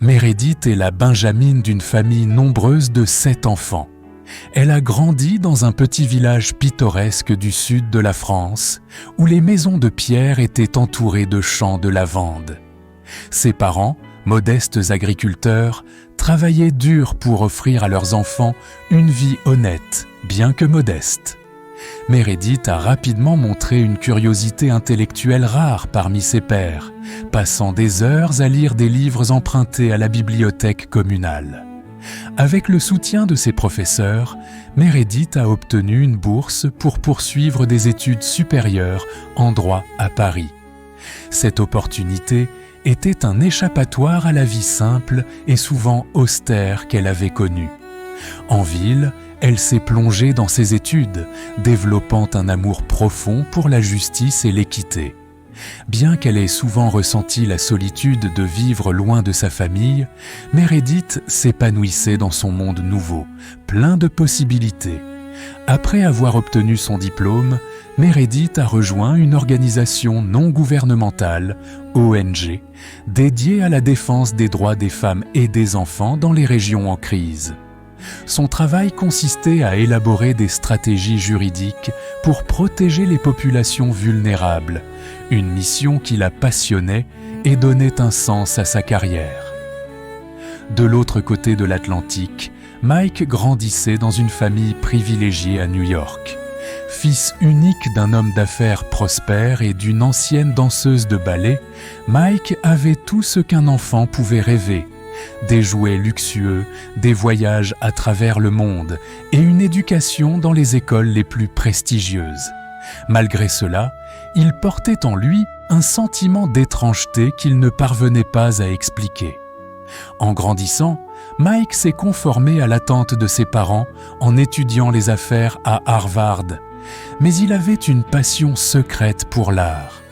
Meredith est la benjamine d'une famille nombreuse de 7 enfants. Elle a grandi dans un petit village pittoresque du sud de la France, où les maisons de pierre étaient entourées de champs de lavande. Ses parents, modestes agriculteurs, travaillaient dur pour offrir à leurs enfants une vie honnête, bien que modeste. Meredith a rapidement montré une curiosité intellectuelle rare parmi ses pairs, passant des heures à lire des livres empruntés à la bibliothèque communale. Avec le soutien de ses professeurs, Meredith a obtenu une bourse pour poursuivre des études supérieures en droit à Paris. Cette opportunité était un échappatoire à la vie simple et souvent austère qu'elle avait connue. En ville, elle s'est plongée dans ses études, développant un amour profond pour la justice et l'équité. Bien qu'elle ait souvent ressenti la solitude de vivre loin de sa famille, Meredith s'épanouissait dans son monde nouveau, plein de possibilités. Après avoir obtenu son diplôme, Meredith a rejoint une organisation non gouvernementale, ONG, dédiée à la défense des droits des femmes et des enfants dans les régions en crise. Son travail consistait à élaborer des stratégies juridiques pour protéger les populations vulnérables, une mission qui la passionnait et donnait un sens à sa carrière. De l'autre côté de l'Atlantique, Mike grandissait dans une famille privilégiée à New York. Fils unique d'un homme d'affaires prospère et d'une ancienne danseuse de ballet, Mike avait tout ce qu'un enfant pouvait rêver. Des jouets luxueux, des voyages à travers le monde et une éducation dans les écoles les plus prestigieuses. Malgré cela, il portait en lui un sentiment d'étrangeté qu'il ne parvenait pas à expliquer. En grandissant, Mike s'est conformé à l'attente de ses parents en étudiant les affaires à Harvard. Mais il avait une passion secrète pour l'art.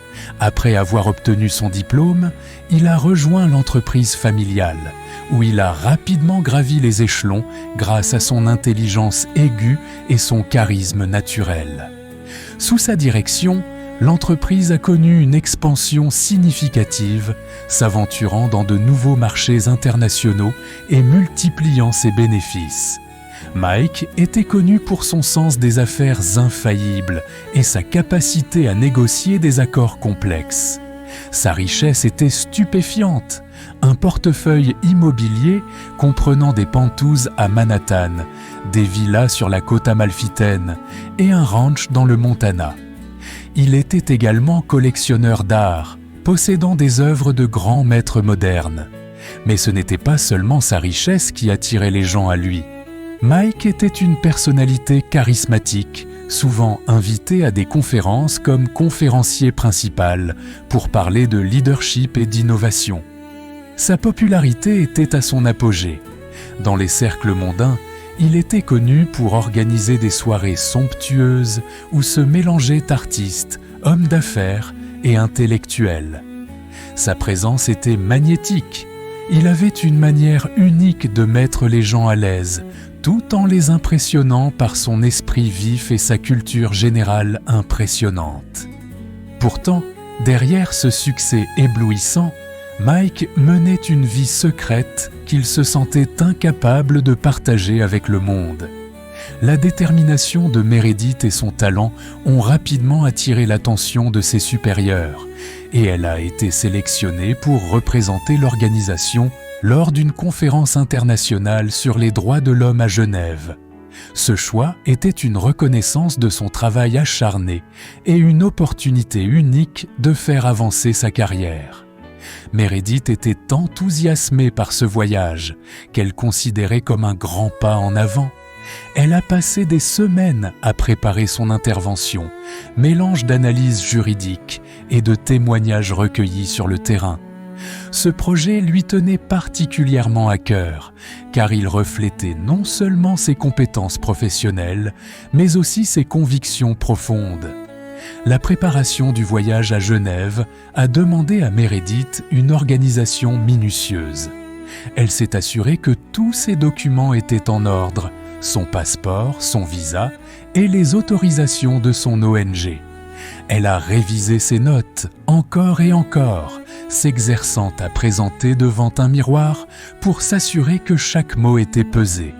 Après avoir obtenu son diplôme, il a rejoint l'entreprise familiale, où il a rapidement gravi les échelons grâce à son intelligence aiguë et son charisme naturel. Sous sa direction, l'entreprise a connu une expansion significative, s'aventurant dans de nouveaux marchés internationaux et multipliant ses bénéfices. Mike était connu pour son sens des affaires infaillible et sa capacité à négocier des accords complexes. Sa richesse était stupéfiante. Un portefeuille immobilier comprenant des penthouses à Manhattan, des villas sur la côte amalfitaine et un ranch dans le Montana. Il était également collectionneur d'art, possédant des œuvres de grands maîtres modernes. Mais ce n'était pas seulement sa richesse qui attirait les gens à lui. Mike était une personnalité charismatique, souvent invité à des conférences comme conférencier principal pour parler de leadership et d'innovation. Sa popularité était à son apogée. Dans les cercles mondains, il était connu pour organiser des soirées somptueuses où se mélangeaient artistes, hommes d'affaires et intellectuels. Sa présence était magnétique. Il avait une manière unique de mettre les gens à l'aise, tout en les impressionnant par son esprit vif et sa culture générale impressionnante. Pourtant, derrière ce succès éblouissant, Mike menait une vie secrète qu'il se sentait incapable de partager avec le monde. La détermination de Meredith et son talent ont rapidement attiré l'attention de ses supérieurs, et elle a été sélectionnée pour représenter l'organisation lors d'une conférence internationale sur les droits de l'homme à Genève. Ce choix était une reconnaissance de son travail acharné et une opportunité unique de faire avancer sa carrière. Meredith était enthousiasmée par ce voyage, qu'elle considérait comme un grand pas en avant. Elle a passé des semaines à préparer son intervention, mélange d'analyses juridiques et de témoignages recueillis sur le terrain. Ce projet lui tenait particulièrement à cœur, car il reflétait non seulement ses compétences professionnelles, mais aussi ses convictions profondes. La préparation du voyage à Genève a demandé à Meredith une organisation minutieuse. Elle s'est assurée que tous ses documents étaient en ordre, son passeport, son visa et les autorisations de son ONG. Elle a révisé ses notes encore et encore, s'exerçant à présenter devant un miroir pour s'assurer que chaque mot était pesé.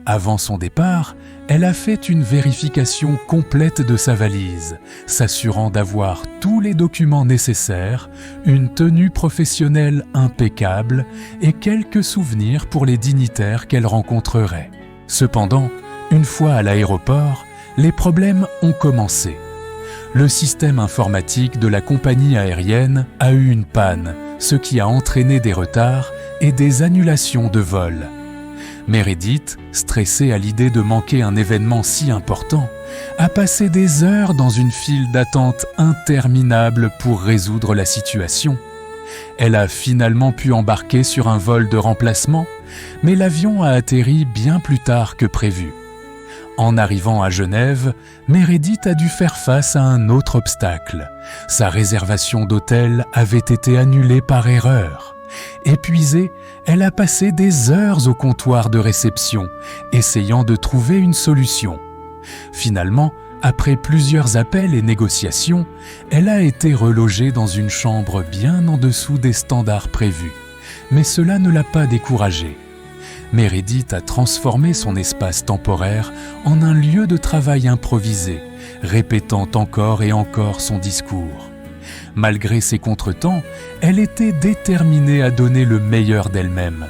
Avant son départ, elle a fait une vérification complète de sa valise, s'assurant d'avoir tous les documents nécessaires, une tenue professionnelle impeccable et quelques souvenirs pour les dignitaires qu'elle rencontrerait. Cependant, une fois à l'aéroport, les problèmes ont commencé. Le système informatique de la compagnie aérienne a eu une panne, ce qui a entraîné des retards et des annulations de vols. Meredith, stressée à l'idée de manquer un événement si important, a passé des heures dans une file d'attente interminable pour résoudre la situation. Elle a finalement pu embarquer sur un vol de remplacement, mais l'avion a atterri bien plus tard que prévu. En arrivant à Genève, Meredith a dû faire face à un autre obstacle. Sa réservation d'hôtel avait été annulée par erreur. Épuisée, elle a passé des heures au comptoir de réception, essayant de trouver une solution. Finalement, après plusieurs appels et négociations, elle a été relogée dans une chambre bien en dessous des standards prévus. Mais cela ne l'a pas découragée. Meredith a transformé son espace temporaire en un lieu de travail improvisé, répétant encore et encore son discours. Malgré ses contretemps, elle était déterminée à donner le meilleur d'elle-même.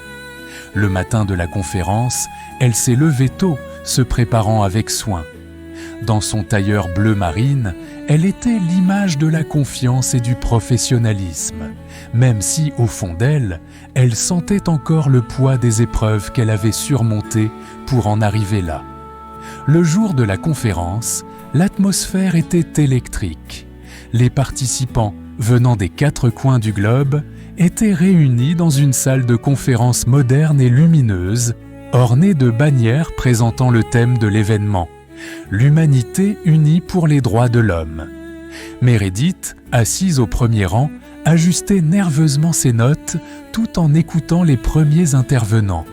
Le matin de la conférence, elle s'est levée tôt, se préparant avec soin. Dans son tailleur bleu marine, elle était l'image de la confiance et du professionnalisme, même si, au fond d'elle, elle sentait encore le poids des épreuves qu'elle avait surmontées pour en arriver là. Le jour de la conférence, l'atmosphère était électrique. Les participants, venant des 4 coins du globe, étaient réunis dans une salle de conférence moderne et lumineuse, ornée de bannières présentant le thème de l'événement. L'humanité unie pour les droits de l'homme. Meredith, assise au premier rang, ajustait nerveusement ses notes tout en écoutant les premiers intervenants.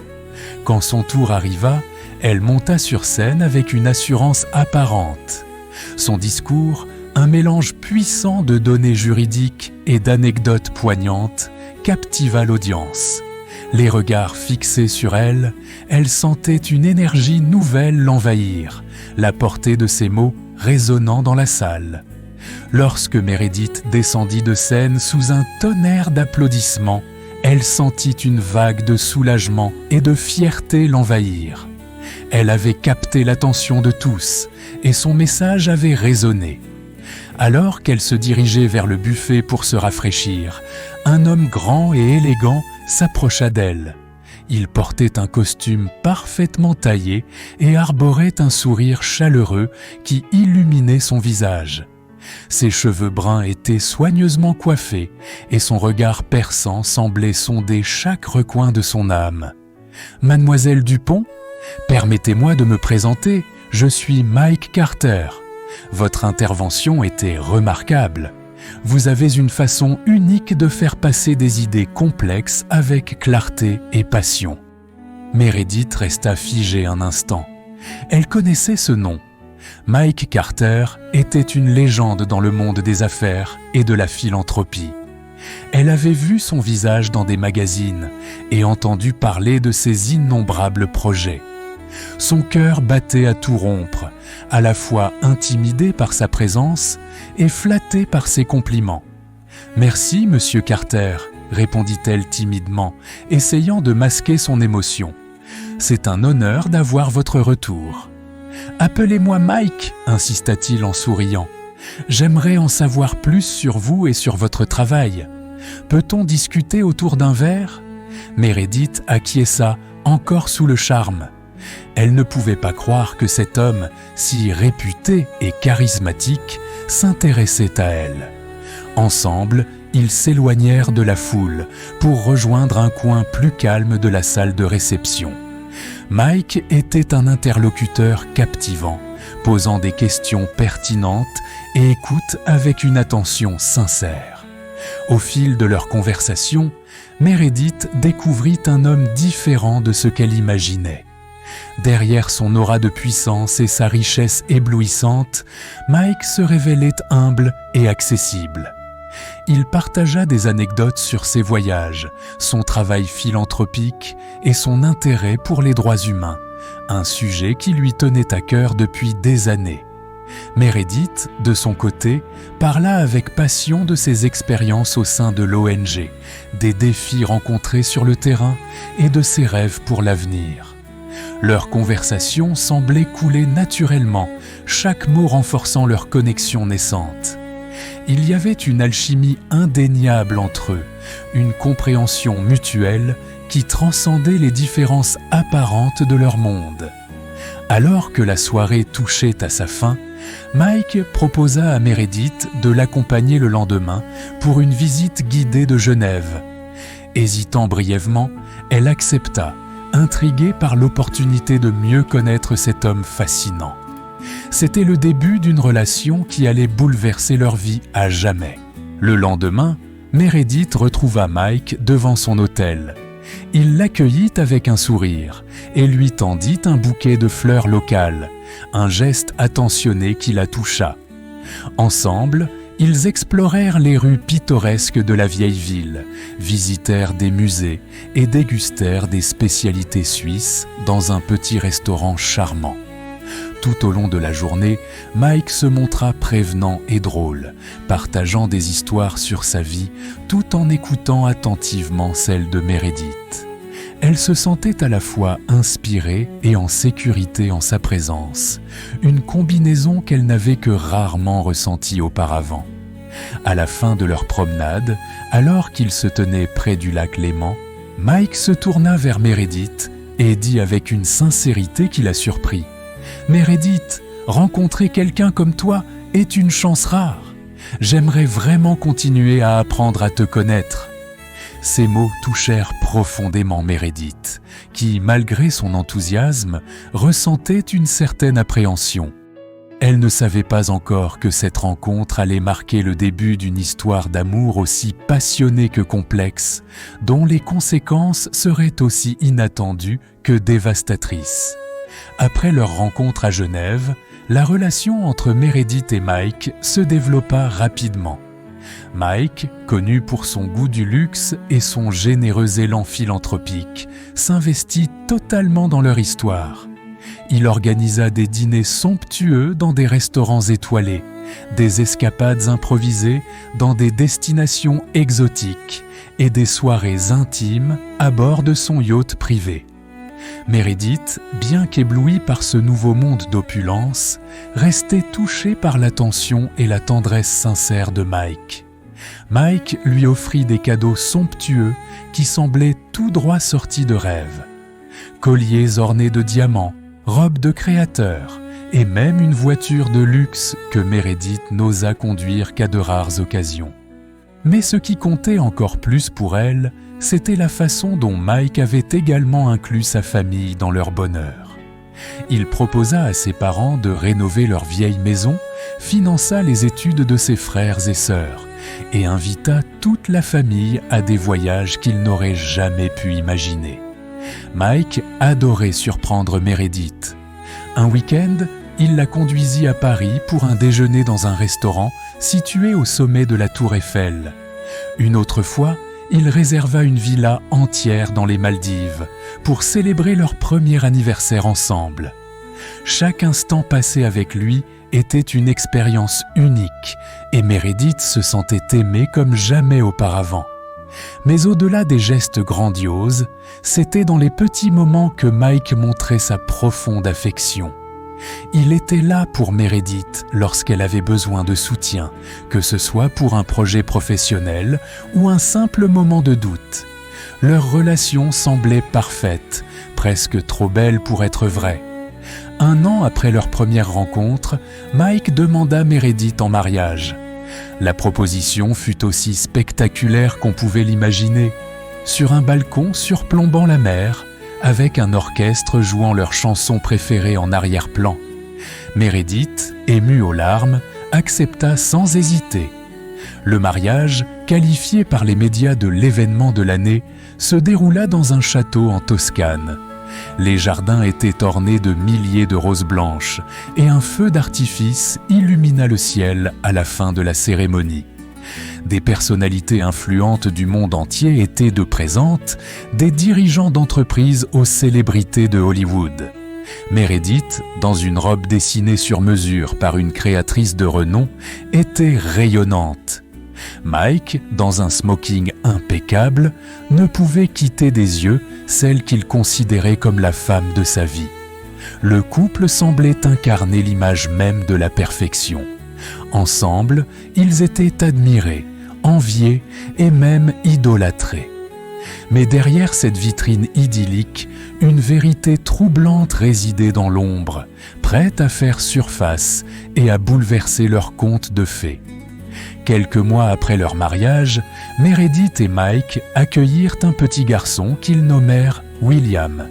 Quand son tour arriva, elle monta sur scène avec une assurance apparente. Son discours, un mélange puissant de données juridiques et d'anecdotes poignantes, captiva l'audience. Les regards fixés sur elle, elle sentait une énergie nouvelle l'envahir, la portée de ses mots résonnant dans la salle. Lorsque Meredith descendit de scène sous un tonnerre d'applaudissements, elle sentit une vague de soulagement et de fierté l'envahir. Elle avait capté l'attention de tous et son message avait résonné. Alors qu'elle se dirigeait vers le buffet pour se rafraîchir, un homme grand et élégant s'approcha d'elle. Il portait un costume parfaitement taillé et arborait un sourire chaleureux qui illuminait son visage. Ses cheveux bruns étaient soigneusement coiffés et son regard perçant semblait sonder chaque recoin de son âme. « Mademoiselle Dupont, permettez-moi de me présenter, je suis Mike Carter. Votre intervention était remarquable. Vous avez une façon unique de faire passer des idées complexes avec clarté et passion. » Meredith resta figée un instant. Elle connaissait ce nom. Mike Carter était une légende dans le monde des affaires et de la philanthropie. Elle avait vu son visage dans des magazines et entendu parler de ses innombrables projets. Son cœur battait à tout rompre, à la fois intimidé par sa présence et flatté par ses compliments. « Merci, monsieur Carter », répondit-elle timidement, essayant de masquer son émotion. « C'est un honneur d'avoir votre retour. »« Appelez-moi Mike », insista-t-il en souriant. « J'aimerais en savoir plus sur vous et sur votre travail. Peut-on discuter autour d'un verre ?» Meredith acquiesça, encore sous le charme. Elle ne pouvait pas croire que cet homme, si réputé et charismatique, s'intéressait à elle. Ensemble, ils s'éloignèrent de la foule pour rejoindre un coin plus calme de la salle de réception. Mike était un interlocuteur captivant, posant des questions pertinentes et écoute avec une attention sincère. Au fil de leur conversation, Meredith découvrit un homme différent de ce qu'elle imaginait. Derrière son aura de puissance et sa richesse éblouissante, Mike se révélait humble et accessible. Il partagea des anecdotes sur ses voyages, son travail philanthropique et son intérêt pour les droits humains, un sujet qui lui tenait à cœur depuis des années. Meredith, de son côté, parla avec passion de ses expériences au sein de l'ONG, des défis rencontrés sur le terrain et de ses rêves pour l'avenir. Leur conversation semblait couler naturellement, chaque mot renforçant leur connexion naissante. Il y avait une alchimie indéniable entre eux, une compréhension mutuelle qui transcendait les différences apparentes de leur monde. Alors que la soirée touchait à sa fin, Mike proposa à Meredith de l'accompagner le lendemain pour une visite guidée de Genève. Hésitant brièvement, elle accepta, intriguée par l'opportunité de mieux connaître cet homme fascinant. C'était le début d'une relation qui allait bouleverser leur vie à jamais. Le lendemain, Meredith retrouva Mike devant son hôtel. Il l'accueillit avec un sourire et lui tendit un bouquet de fleurs locales, un geste attentionné qui la toucha. Ensemble, ils explorèrent les rues pittoresques de la vieille ville, visitèrent des musées et dégustèrent des spécialités suisses dans un petit restaurant charmant. Tout au long de la journée, Mike se montra prévenant et drôle, partageant des histoires sur sa vie tout en écoutant attentivement celles de Meredith. Elle se sentait à la fois inspirée et en sécurité en sa présence, une combinaison qu'elle n'avait que rarement ressentie auparavant. À la fin de leur promenade, alors qu'ils se tenaient près du lac Léman, Mike se tourna vers Meredith et dit avec une sincérité qui la surprit: « Meredith, rencontrer quelqu'un comme toi est une chance rare. J'aimerais vraiment continuer à apprendre à te connaître. » Ces mots touchèrent profondément Meredith, qui, malgré son enthousiasme, ressentait une certaine appréhension. Elle ne savait pas encore que cette rencontre allait marquer le début d'une histoire d'amour aussi passionnée que complexe, dont les conséquences seraient aussi inattendues que dévastatrices. Après leur rencontre à Genève, la relation entre Meredith et Mike se développa rapidement. Mike, connu pour son goût du luxe et son généreux élan philanthropique, s'investit totalement dans leur histoire. Il organisa des dîners somptueux dans des restaurants étoilés, des escapades improvisées dans des destinations exotiques et des soirées intimes à bord de son yacht privé. Meredith, bien qu'éblouie par ce nouveau monde d'opulence, restait touchée par l'attention et la tendresse sincère de Mike. Mike lui offrit des cadeaux somptueux qui semblaient tout droit sortis de rêve. Colliers ornés de diamants, robes de créateur et même une voiture de luxe que Meredith n'osa conduire qu'à de rares occasions. Mais ce qui comptait encore plus pour elle, c'était la façon dont Mike avait également inclus sa famille dans leur bonheur. Il proposa à ses parents de rénover leur vieille maison, finança les études de ses frères et sœurs et invita toute la famille à des voyages qu'ils n'auraient jamais pu imaginer. Mike adorait surprendre Meredith. Un week-end, il la conduisit à Paris pour un déjeuner dans un restaurant situé au sommet de la Tour Eiffel. Une autre fois, il réserva une villa entière dans les Maldives pour célébrer leur premier anniversaire ensemble. Chaque instant passé avec lui était une expérience unique et Meredith se sentait aimée comme jamais auparavant. Mais au-delà des gestes grandioses, c'était dans les petits moments que Mike montrait sa profonde affection. Il était là pour Meredith lorsqu'elle avait besoin de soutien, que ce soit pour un projet professionnel ou un simple moment de doute. Leur relation semblait parfaite, presque trop belle pour être vraie. 1 an après leur première rencontre, Mike demanda Meredith en mariage. La proposition fut aussi spectaculaire qu'on pouvait l'imaginer, sur un balcon surplombant la mer, avec un orchestre jouant leurs chansons préférées en arrière-plan. Meredith, émue aux larmes, accepta sans hésiter. Le mariage, qualifié par les médias de l'événement de l'année, se déroula dans un château en Toscane. Les jardins étaient ornés de milliers de roses blanches et un feu d'artifice illumina le ciel à la fin de la cérémonie. Des personnalités influentes du monde entier étaient de présentes, des dirigeants d'entreprises aux célébrités de Hollywood. Meredith, dans une robe dessinée sur mesure par une créatrice de renom, était rayonnante. Mike, dans un smoking impeccable, ne pouvait quitter des yeux celle qu'il considérait comme la femme de sa vie. Le couple semblait incarner l'image même de la perfection. Ensemble, ils étaient admirés, enviés et même idolâtrés. Mais derrière cette vitrine idyllique, une vérité troublante résidait dans l'ombre, prête à faire surface et à bouleverser leur conte de fées. Quelques mois après leur mariage, Meredith et Mike accueillirent un petit garçon qu'ils nommèrent William.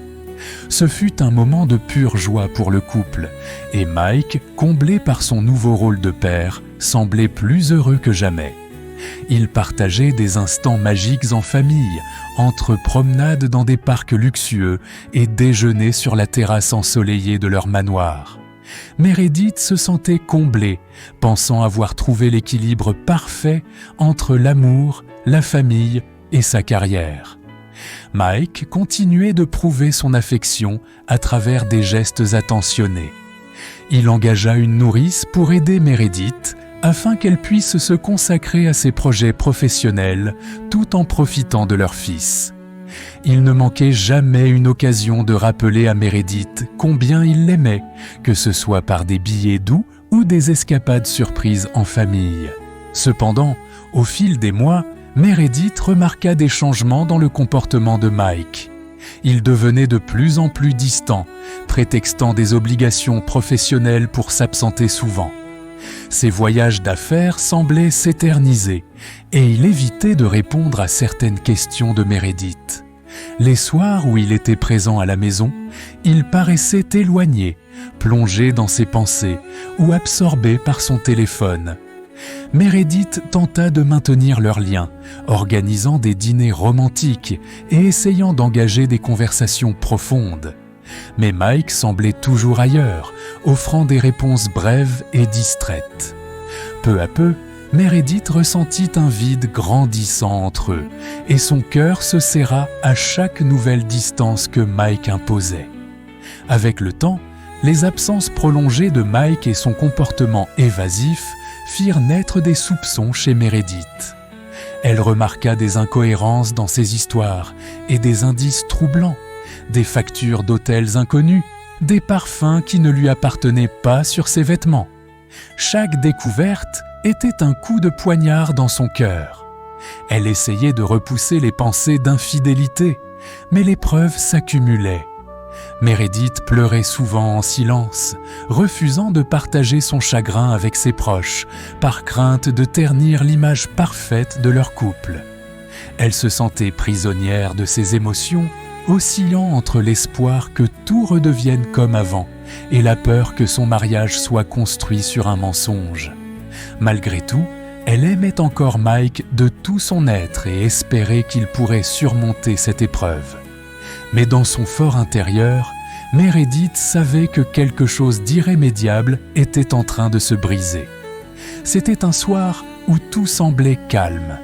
Ce fut un moment de pure joie pour le couple, et Mike, comblé par son nouveau rôle de père, semblait plus heureux que jamais. Ils partageaient des instants magiques en famille, entre promenades dans des parcs luxueux et déjeuners sur la terrasse ensoleillée de leur manoir. Meredith se sentait comblée, pensant avoir trouvé l'équilibre parfait entre l'amour, la famille et sa carrière. Mike continuait de prouver son affection à travers des gestes attentionnés. Il engagea une nourrice pour aider Meredith afin qu'elle puisse se consacrer à ses projets professionnels tout en profitant de leur fils. Il ne manquait jamais une occasion de rappeler à Meredith combien il l'aimait, que ce soit par des billets doux ou des escapades surprises en famille. Cependant, au fil des mois, Meredith remarqua des changements dans le comportement de Mike. Il devenait de plus en plus distant, prétextant des obligations professionnelles pour s'absenter souvent. Ses voyages d'affaires semblaient s'éterniser et il évitait de répondre à certaines questions de Meredith. Les soirs où il était présent à la maison, il paraissait éloigné, plongé dans ses pensées ou absorbé par son téléphone. Meredith tenta de maintenir leur lien, organisant des dîners romantiques et essayant d'engager des conversations profondes. Mais Mike semblait toujours ailleurs, offrant des réponses brèves et distraites. Peu à peu, Meredith ressentit un vide grandissant entre eux, et son cœur se serra à chaque nouvelle distance que Mike imposait. Avec le temps, les absences prolongées de Mike et son comportement évasif firent naître des soupçons chez Meredith. Elle remarqua des incohérences dans ses histoires et des indices troublants, des factures d'hôtels inconnus, des parfums qui ne lui appartenaient pas sur ses vêtements. Chaque découverte était un coup de poignard dans son cœur. Elle essayait de repousser les pensées d'infidélité, mais les preuves s'accumulaient. Meredith pleurait souvent en silence, refusant de partager son chagrin avec ses proches, par crainte de ternir l'image parfaite de leur couple. Elle se sentait prisonnière de ses émotions, oscillant entre l'espoir que tout redevienne comme avant et la peur que son mariage soit construit sur un mensonge. Malgré tout, elle aimait encore Mike de tout son être et espérait qu'il pourrait surmonter cette épreuve. Mais dans son fort intérieur, Meredith savait que quelque chose d'irrémédiable était en train de se briser. C'était un soir où tout semblait calme.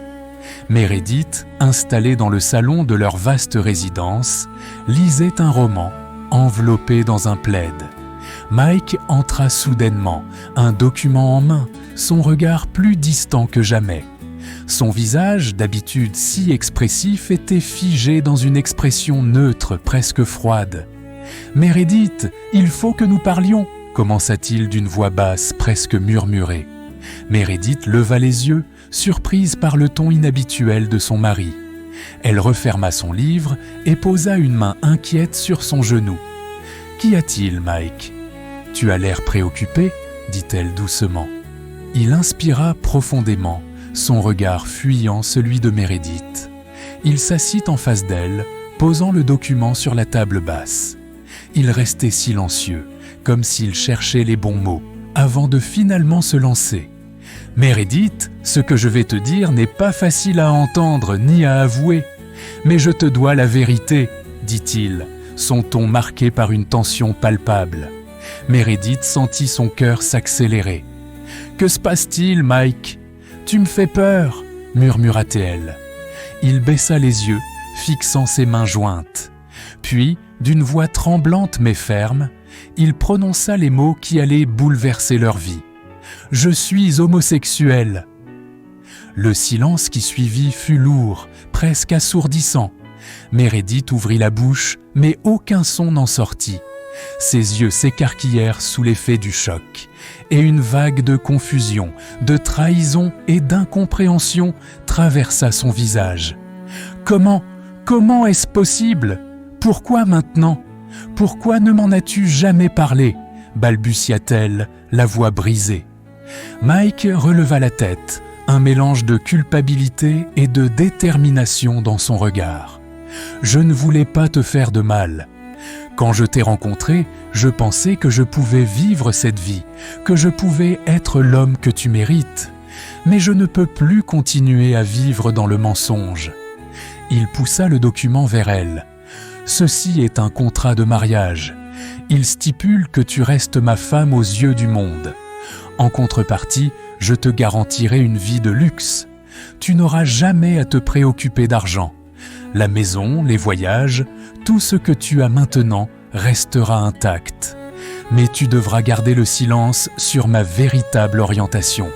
Meredith, installée dans le salon de leur vaste résidence, lisait un roman, enveloppé dans un plaid. Mike entra soudainement, un document en main, son regard plus distant que jamais. Son visage, d'habitude si expressif, était figé dans une expression neutre, presque froide. « Meredith, il faut que nous parlions !» commença-t-il d'une voix basse, presque murmurée. Meredith leva les yeux, surprise par le ton inhabituel de son mari. Elle referma son livre et posa une main inquiète sur son genou. « Qu'y a-t-il, Mike ? Tu as l'air préoccupé ?» dit-elle doucement. Il inspira profondément, son regard fuyant celui de Meredith. Il s'assit en face d'elle, posant le document sur la table basse. Il restait silencieux, comme s'il cherchait les bons mots, avant de finalement se lancer. « Meredith, ce que je vais te dire n'est pas facile à entendre ni à avouer, mais je te dois la vérité, dit-il, son ton marqué par une tension palpable. Meredith sentit son cœur s'accélérer. « Que se passe-t-il, Mike ? Tu me fais peur !» murmura-t-elle. Il baissa les yeux, fixant ses mains jointes. Puis, d'une voix tremblante mais ferme, il prononça les mots qui allaient bouleverser leur vie. « Je suis homosexuel !» Le silence qui suivit fut lourd, presque assourdissant. Meredith ouvrit la bouche, mais aucun son n'en sortit. Ses yeux s'écarquillèrent sous l'effet du choc, et une vague de confusion, de trahison et d'incompréhension traversa son visage. « Comment est-ce possible ? Pourquoi maintenant ? Pourquoi ne m'en as-tu jamais parlé ?» balbutia-t-elle, la voix brisée. Mike releva la tête, un mélange de culpabilité et de détermination dans son regard. « Je ne voulais pas te faire de mal. Quand je t'ai rencontré, je pensais que je pouvais vivre cette vie, que je pouvais être l'homme que tu mérites. Mais je ne peux plus continuer à vivre dans le mensonge. » Il poussa le document vers elle. « Ceci est un contrat de mariage. Il stipule que tu restes ma femme aux yeux du monde. En contrepartie, je te garantirai une vie de luxe. Tu n'auras jamais à te préoccuper d'argent. La maison, les voyages, tout ce que tu as maintenant restera intact. Mais tu devras garder le silence sur ma véritable orientation. »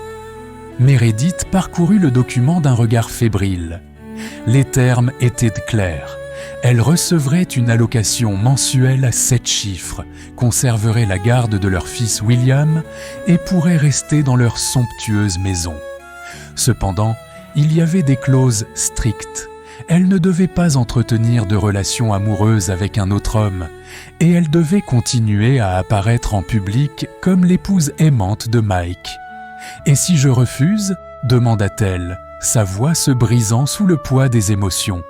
Meredith parcourut le document d'un regard fébrile. Les termes étaient clairs. Elle recevrait une allocation mensuelle à 7 chiffres, conserverait la garde de leur fils William et pourrait rester dans leur somptueuse maison. Cependant, il y avait des clauses strictes. Elle ne devait pas entretenir de relations amoureuses avec un autre homme, et elle devait continuer à apparaître en public comme l'épouse aimante de Mike. « Et si je refuse ?» demanda-t-elle, sa voix se brisant sous le poids des émotions.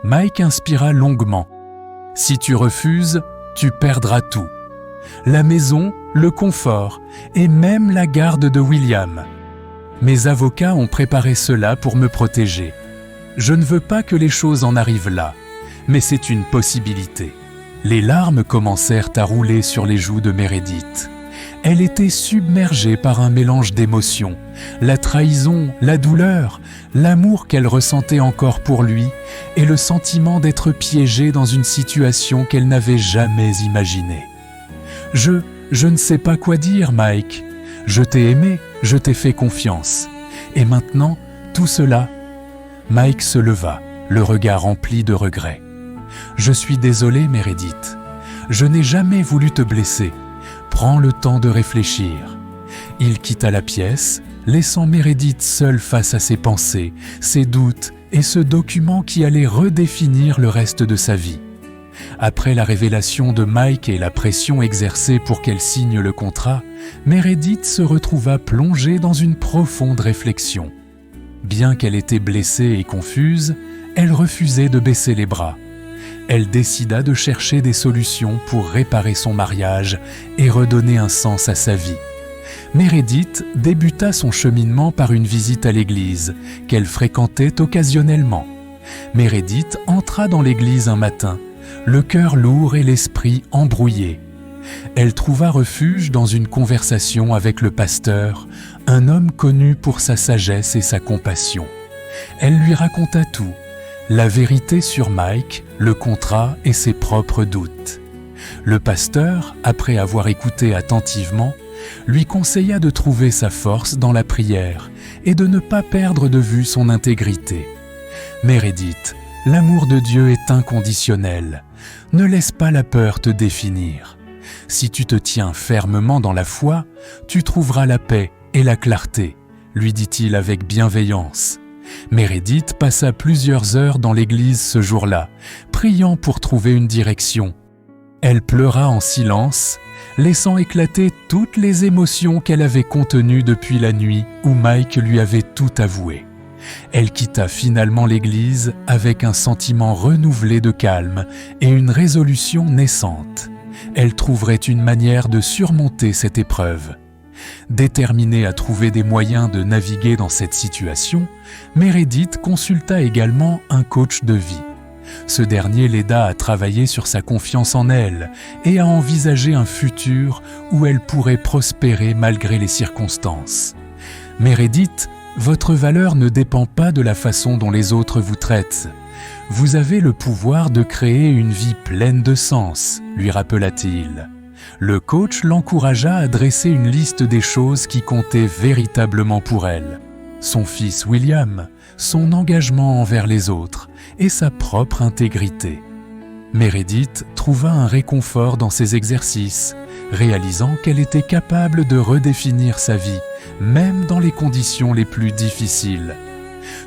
Mike inspira longuement. « Si tu refuses, tu perdras tout. La maison, le confort et même la garde de William. Mes avocats ont préparé cela pour me protéger. Je ne veux pas que les choses en arrivent là, mais c'est une possibilité. » Les larmes commencèrent à rouler sur les joues de Meredith. Elle était submergée par un mélange d'émotions, la trahison, la douleur, l'amour qu'elle ressentait encore pour lui et le sentiment d'être piégée dans une situation qu'elle n'avait jamais imaginée. « Je ne sais pas quoi dire, Mike. Je t'ai aimé, je t'ai fait confiance. Et maintenant, tout cela... » Mike se leva, le regard rempli de regret. « Je suis désolé, Meredith. Je n'ai jamais voulu te blesser. Prends le temps de réfléchir. » Il quitta la pièce, laissant Meredith seule face à ses pensées, ses doutes et ce document qui allait redéfinir le reste de sa vie. Après la révélation de Mike et la pression exercée pour qu'elle signe le contrat, Meredith se retrouva plongée dans une profonde réflexion. Bien qu'elle était blessée et confuse, elle refusait de baisser les bras. Elle décida de chercher des solutions pour réparer son mariage et redonner un sens à sa vie. Meredith débuta son cheminement par une visite à l'église, qu'elle fréquentait occasionnellement. Meredith entra dans l'église un matin, le cœur lourd et l'esprit embrouillé. Elle trouva refuge dans une conversation avec le pasteur, un homme connu pour sa sagesse et sa compassion. Elle lui raconta tout, la vérité sur Mike, le contrat et ses propres doutes. Le pasteur, après avoir écouté attentivement, lui conseilla de trouver sa force dans la prière et de ne pas perdre de vue son intégrité. « Meredith, l'amour de Dieu est inconditionnel. Ne laisse pas la peur te définir. Si tu te tiens fermement dans la foi, tu trouveras la paix et la clarté, » lui dit-il avec bienveillance. Meredith passa plusieurs heures dans l'église ce jour-là, priant pour trouver une direction. Elle pleura en silence, laissant éclater toutes les émotions qu'elle avait contenues depuis la nuit où Mike lui avait tout avoué. Elle quitta finalement l'église avec un sentiment renouvelé de calme et une résolution naissante. Elle trouverait une manière de surmonter cette épreuve. Déterminée à trouver des moyens de naviguer dans cette situation, Meredith consulta également un coach de vie. Ce dernier l'aida à travailler sur sa confiance en elle et à envisager un futur où elle pourrait prospérer malgré les circonstances. Meredith Votre valeur ne dépend pas de la façon dont les autres vous traitent. Vous avez le pouvoir de créer une vie pleine de sens, lui rappela-t-il. Le coach l'encouragea à dresser une liste des choses qui comptaient véritablement pour elle. Son fils William, son engagement envers les autres et sa propre intégrité. Meredith trouva un réconfort dans ces exercices, réalisant qu'elle était capable de redéfinir sa vie, même dans les conditions les plus difficiles.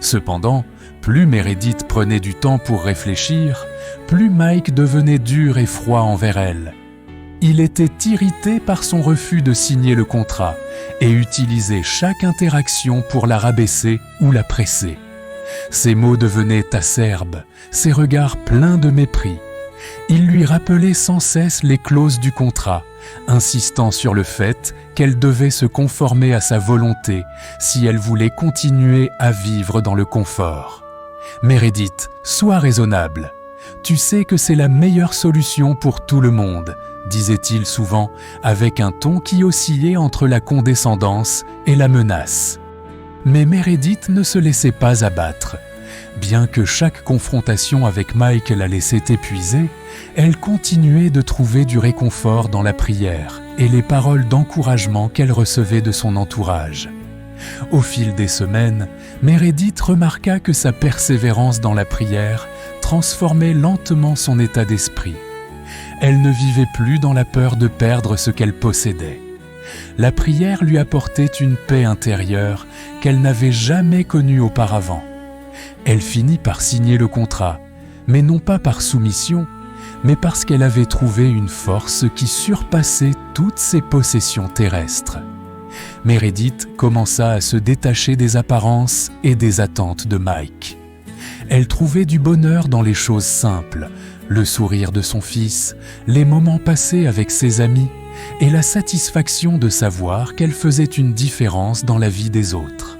Cependant, plus Meredith prenait du temps pour réfléchir, plus Mike devenait dur et froid envers elle. Il était irrité par son refus de signer le contrat et utilisait chaque interaction pour la rabaisser ou la presser. Ses mots devenaient acerbes, ses regards pleins de mépris. Il lui rappelait sans cesse les clauses du contrat, insistant sur le fait qu'elle devait se conformer à sa volonté si elle voulait continuer à vivre dans le confort. « Meredith, sois raisonnable. Tu sais que c'est la meilleure solution pour tout le monde », disait-il souvent, avec un ton qui oscillait entre la condescendance et la menace. Mais Meredith ne se laissait pas abattre. Bien que chaque confrontation avec Mike la laissait épuisée, elle continuait de trouver du réconfort dans la prière et les paroles d'encouragement qu'elle recevait de son entourage. Au fil des semaines, Meredith remarqua que sa persévérance dans la prière transformait lentement son état d'esprit. Elle ne vivait plus dans la peur de perdre ce qu'elle possédait. La prière lui apportait une paix intérieure qu'elle n'avait jamais connue auparavant. Elle finit par signer le contrat, mais non pas par soumission, mais parce qu'elle avait trouvé une force qui surpassait toutes ses possessions terrestres. Meredith commença à se détacher des apparences et des attentes de Mike. Elle trouvait du bonheur dans les choses simples, le sourire de son fils, les moments passés avec ses amis et la satisfaction de savoir qu'elle faisait une différence dans la vie des autres.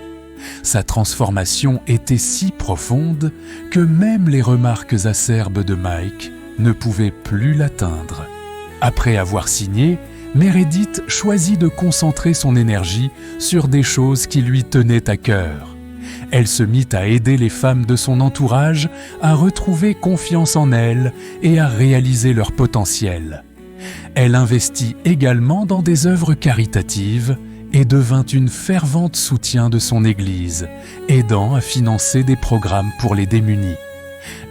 Sa transformation était si profonde que même les remarques acerbes de Mike ne pouvaient plus l'atteindre. Après avoir signé, Meredith choisit de concentrer son énergie sur des choses qui lui tenaient à cœur. Elle se mit à aider les femmes de son entourage à retrouver confiance en elles et à réaliser leur potentiel. Elle investit également dans des œuvres caritatives et devint une fervente soutien de son Église, aidant à financer des programmes pour les démunis.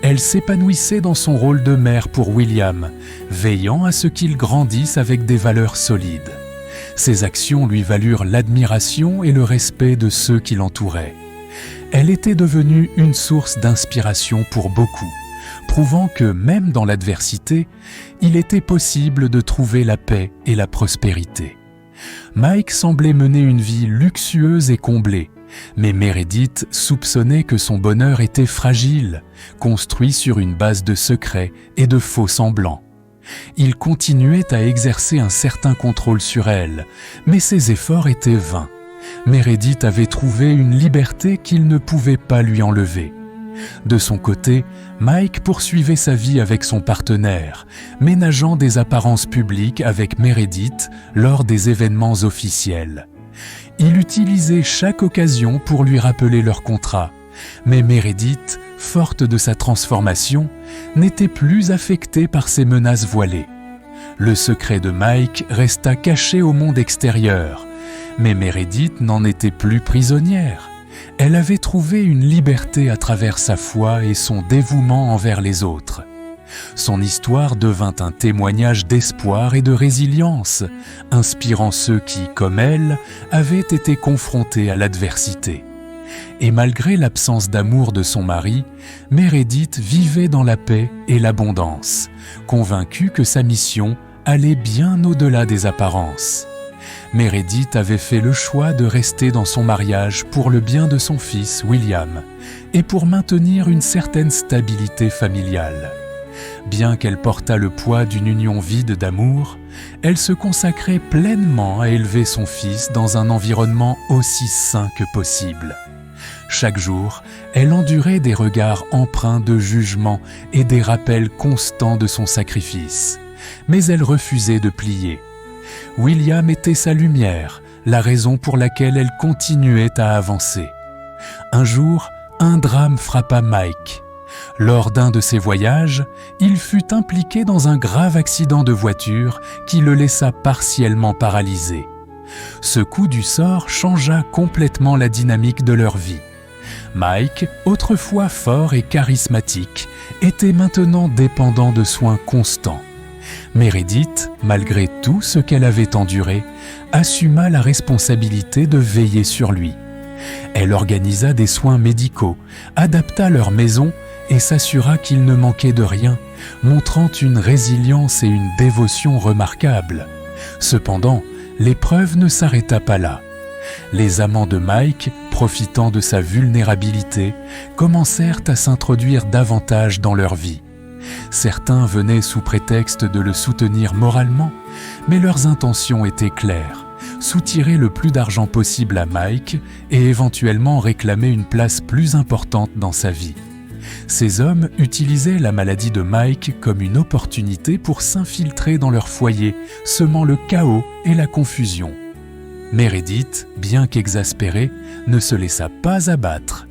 Elle s'épanouissait dans son rôle de mère pour William, veillant à ce qu'il grandisse avec des valeurs solides. Ses actions lui valurent l'admiration et le respect de ceux qui l'entouraient. Elle était devenue une source d'inspiration pour beaucoup, prouvant que même dans l'adversité, il était possible de trouver la paix et la prospérité. Mike semblait mener une vie luxueuse et comblée, mais Meredith soupçonnait que son bonheur était fragile, construit sur une base de secrets et de faux semblants. Il continuait à exercer un certain contrôle sur elle, mais ses efforts étaient vains. Meredith avait trouvé une liberté qu'il ne pouvait pas lui enlever. De son côté, Mike poursuivait sa vie avec son partenaire, ménageant des apparences publiques avec Meredith lors des événements officiels. Il utilisait chaque occasion pour lui rappeler leur contrat, mais Meredith, forte de sa transformation, n'était plus affectée par ces menaces voilées. Le secret de Mike resta caché au monde extérieur, mais Meredith n'en était plus prisonnière. Elle avait trouvé une liberté à travers sa foi et son dévouement envers les autres. Son histoire devint un témoignage d'espoir et de résilience, inspirant ceux qui, comme elle, avaient été confrontés à l'adversité. Et malgré l'absence d'amour de son mari, Meredith vivait dans la paix et l'abondance, convaincue que sa mission allait bien au-delà des apparences. Meredith avait fait le choix de rester dans son mariage pour le bien de son fils William et pour maintenir une certaine stabilité familiale. Bien qu'elle portât le poids d'une union vide d'amour, elle se consacrait pleinement à élever son fils dans un environnement aussi sain que possible. Chaque jour, elle endurait des regards empreints de jugement et des rappels constants de son sacrifice, mais elle refusait de plier. William était sa lumière, la raison pour laquelle elle continuait à avancer. Un jour, un drame frappa Mike. Lors d'un de ses voyages, il fut impliqué dans un grave accident de voiture qui le laissa partiellement paralysé. Ce coup du sort changea complètement la dynamique de leur vie. Mike, autrefois fort et charismatique, était maintenant dépendant de soins constants. Meredith, malgré tout ce qu'elle avait enduré, assuma la responsabilité de veiller sur lui. Elle organisa des soins médicaux, adapta leur maison et s'assura qu'il ne manquait de rien, montrant une résilience et une dévotion remarquables. Cependant, l'épreuve ne s'arrêta pas là. Les amants de Mike, profitant de sa vulnérabilité, commencèrent à s'introduire davantage dans leur vie. Certains venaient sous prétexte de le soutenir moralement, mais leurs intentions étaient claires: soutirer le plus d'argent possible à Mike et éventuellement réclamer une place plus importante dans sa vie. Ces hommes utilisaient la maladie de Mike comme une opportunité pour s'infiltrer dans leur foyer, semant le chaos et la confusion. Meredith, bien qu'exaspérée, ne se laissa pas abattre.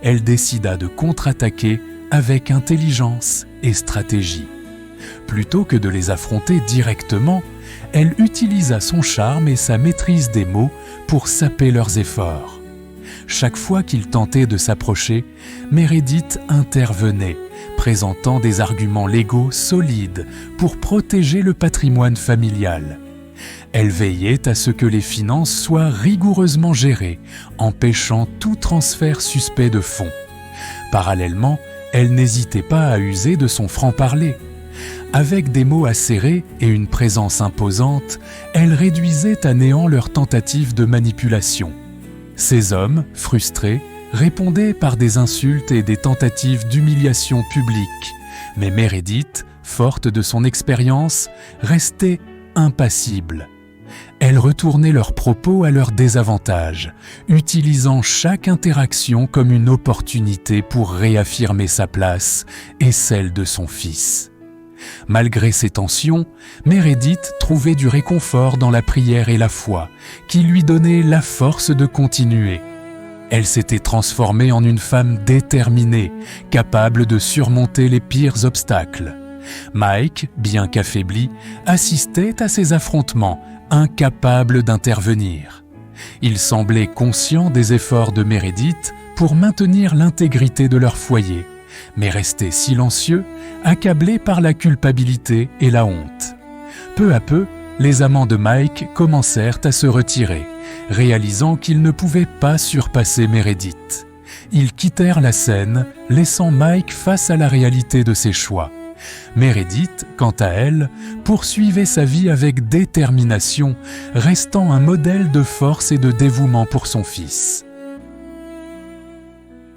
Elle décida de contre-attaquer avec intelligence et stratégie. Plutôt que de les affronter directement, elle utilisa son charme et sa maîtrise des mots pour saper leurs efforts. Chaque fois qu'ils tentaient de s'approcher, Meredith intervenait, présentant des arguments légaux solides pour protéger le patrimoine familial. Elle veillait à ce que les finances soient rigoureusement gérées, empêchant tout transfert suspect de fonds. Parallèlement, elle n'hésitait pas à user de son franc-parler. Avec des mots acérés et une présence imposante, elle réduisait à néant leurs tentatives de manipulation. Ces hommes, frustrés, répondaient par des insultes et des tentatives d'humiliation publique. Mais Meredith, forte de son expérience, restait impassible. Elle retournait leurs propos à leur désavantage, utilisant chaque interaction comme une opportunité pour réaffirmer sa place et celle de son fils. Malgré ces tensions, Meredith trouvait du réconfort dans la prière et la foi, qui lui donnaient la force de continuer. Elle s'était transformée en une femme déterminée, capable de surmonter les pires obstacles. Mike, bien qu'affaibli, assistait à ces affrontements, incapable d'intervenir. Il semblait conscient des efforts de Meredith pour maintenir l'intégrité de leur foyer, mais restait silencieux, accablé par la culpabilité et la honte. Peu à peu, les amants de Mike commencèrent à se retirer, réalisant qu'ils ne pouvaient pas surpasser Meredith. Ils quittèrent la scène, laissant Mike face à la réalité de ses choix. Meredith, quant à elle, poursuivait sa vie avec détermination, restant un modèle de force et de dévouement pour son fils.